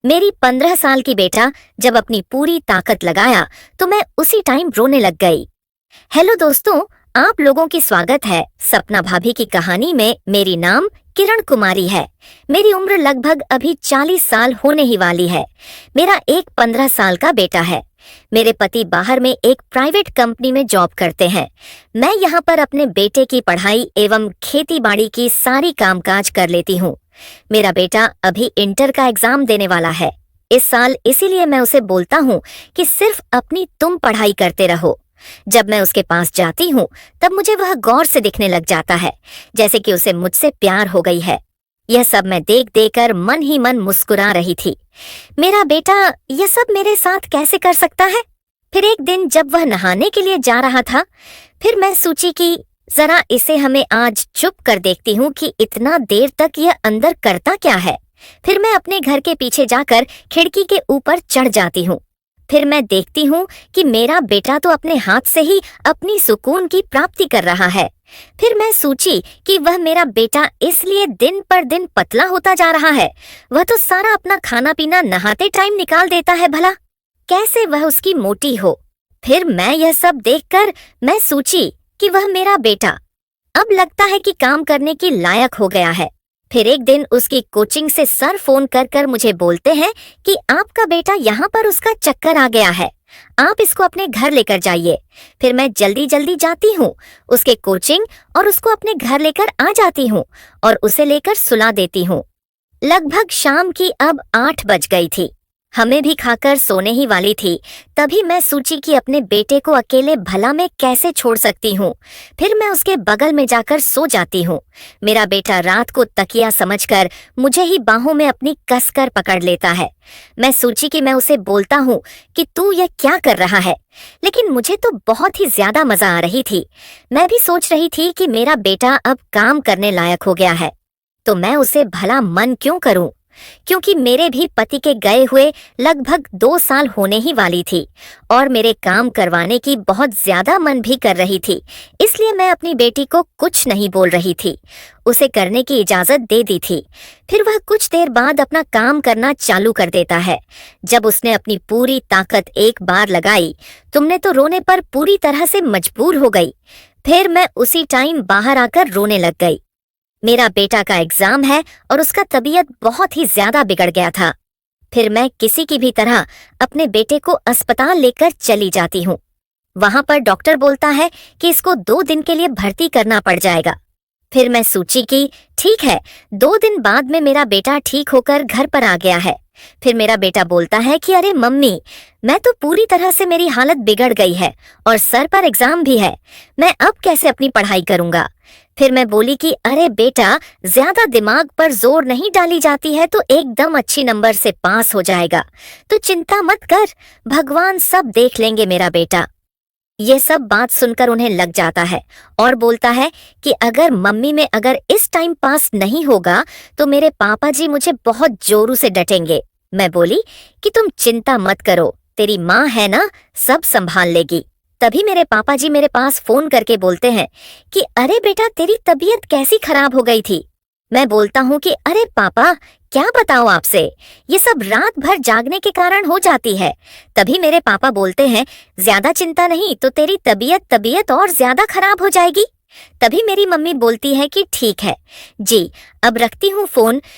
मेरी 15 साल की बेटा जब अपनी पूरी ताकत लगाया तो मैं उसी टाइम रोने लग गई। हेलो दोस्तों, आप लोगों की स्वागत है सपना भाभी की कहानी में। मेरी नाम किरण कुमारी है। मेरी उम्र लगभग अभी 40 साल होने ही वाली है। मेरा एक 15 साल का बेटा है। मेरे पति बाहर में एक प्राइवेट कंपनी में जॉब करते हैं। मैं यहाँ पर अपने बेटे की पढ़ाई एवं खेती बाड़ी की सारी कामकाज कर लेती हूँ। मेरा बेटा अभी इंटर का एग्जाम देने वाला है इस साल, इसीलिए मैं उसे बोलता हूँ कि सिर्फ अपनी तुम पढ़ाई करते रहो। जब मैं उसके पास जाती हूँ तब मुझे वह गौर से दिखने लग जाता है, जैसे कि उसे मुझसे प्यार हो गई है। यह सब मैं देख देकर मन ही मन मुस्कुरा रही थी। मेरा बेटा यह सब मेरे साथ कैसे कर सकता है? फिर एक दिन जब वह नहाने के लिए जा रहा था, फिर मैं सोची कि जरा इसे हमें आज चुप कर देखती हूँ कि इतना देर तक यह अंदर करता क्या है। फिर मैं अपने घर के पीछे जाकर खिड़की के ऊपर चढ़ जाती हूँ। फिर मैं देखती हूँ कि मेरा बेटा तो अपने हाथ से ही अपनी सुकून की प्राप्ति कर रहा है। फिर मैं सोची कि वह मेरा बेटा इसलिए दिन पर दिन पतला होता जा रहा है। वह तो सारा अपना खाना पीना नहाते टाइम निकाल देता है, भला कैसे वह उसकी मोटी हो। फिर मैं यह सब देखकर मैं सोची कि वह मेरा बेटा अब लगता है कि काम करने के लायक हो गया है। फिर एक दिन उसकी कोचिंग से सर फोन कर कर मुझे बोलते हैं कि आपका बेटा यहाँ पर उसका चक्कर आ गया है, आप इसको अपने घर लेकर जाइए। फिर मैं जल्दी जल्दी जाती हूँ उसके कोचिंग और उसको अपने घर लेकर आ जाती हूँ और उसे लेकर सुला देती हूँ। लगभग शाम की अब 8 बज गई थी। हमें भी खाकर सोने ही वाली थी। तभी मैं सोची कि अपने बेटे को अकेले भला मैं कैसे छोड़ सकती हूँ। फिर मैं उसके बगल में जाकर सो जाती हूँ। मेरा बेटा रात को तकिया समझकर मुझे ही बाहों में अपनी कसकर पकड़ लेता है। मैं सोची कि मैं उसे बोलता हूँ कि तू यह क्या कर रहा है, लेकिन मुझे तो बहुत ही ज्यादा मजा आ रही थी। मैं भी सोच रही थी कि मेरा बेटा अब काम करने लायक हो गया है, तो मैं उसे भला मन क्यों करूं, क्योंकि मेरे भी पति के गए हुए लगभग 2 साल होने ही वाली थी और मेरे काम करवाने की बहुत ज्यादा मन भी कर रही थी। इसलिए मैं अपनी बेटी को कुछ नहीं बोल रही थी, उसे करने की इजाजत दे दी थी। फिर वह कुछ देर बाद अपना काम करना चालू कर देता है। जब उसने अपनी पूरी ताकत एक बार लगाई, तुमने तो रोने पर पूरी तरह से मजबूर हो गई। फिर मैं उसी टाइम बाहर आकर रोने लग गई। मेरा बेटा का एग्जाम है और उसका तबीयत बहुत ही ज्यादा बिगड़ गया था। फिर मैं किसी की भी तरह अपने बेटे को अस्पताल लेकर चली जाती हूँ। वहां पर डॉक्टर बोलता है कि इसको 2 दिन के लिए भर्ती करना पड़ जाएगा। फिर मैं सोची कि ठीक है, 2 दिन बाद में मेरा बेटा ठीक होकर घर पर आ गया है। फिर मेरा बेटा बोलता है कि अरे मम्मी, मैं तो पूरी तरह से मेरी हालत बिगड़ गई है और सर पर एग्जाम भी है, मैं अब कैसे अपनी पढ़ाई करूंगा। फिर मैं बोली कि अरे बेटा, ज्यादा दिमाग पर जोर नहीं डाली जाती है तो एकदम अच्छी नंबर से पास हो जाएगा, तो चिंता मत कर, भगवान सब देख लेंगे मेरा बेटा। ये सब बात सुनकर उन्हें लग जाता है और बोलता है कि अगर मम्मी में अगर इस टाइम पास नहीं होगा तो मेरे पापा जी मुझे बहुत जोरों से डटेंगे। मैं बोली कि तुम चिंता मत करो, तेरी माँ है ना, सब संभाल लेगी। तभी मेरे पापा जी मेरे पास फोन करके बोलते हैं कि अरे बेटा, तेरी तबीयत कैसी खराब हो गई थी। मैं बोलता हूँ कि अरे पापा, क्या बताऊं आपसे, ये सब रात भर जागने के कारण हो जाती है। तभी मेरे पापा बोलते हैं ज्यादा चिंता नहीं तो तेरी तबीयत और ज्यादा खराब हो जाएगी। तभी मेरी मम्मी बोलती है कि ठीक है जी, अब रखती हूँ फोन,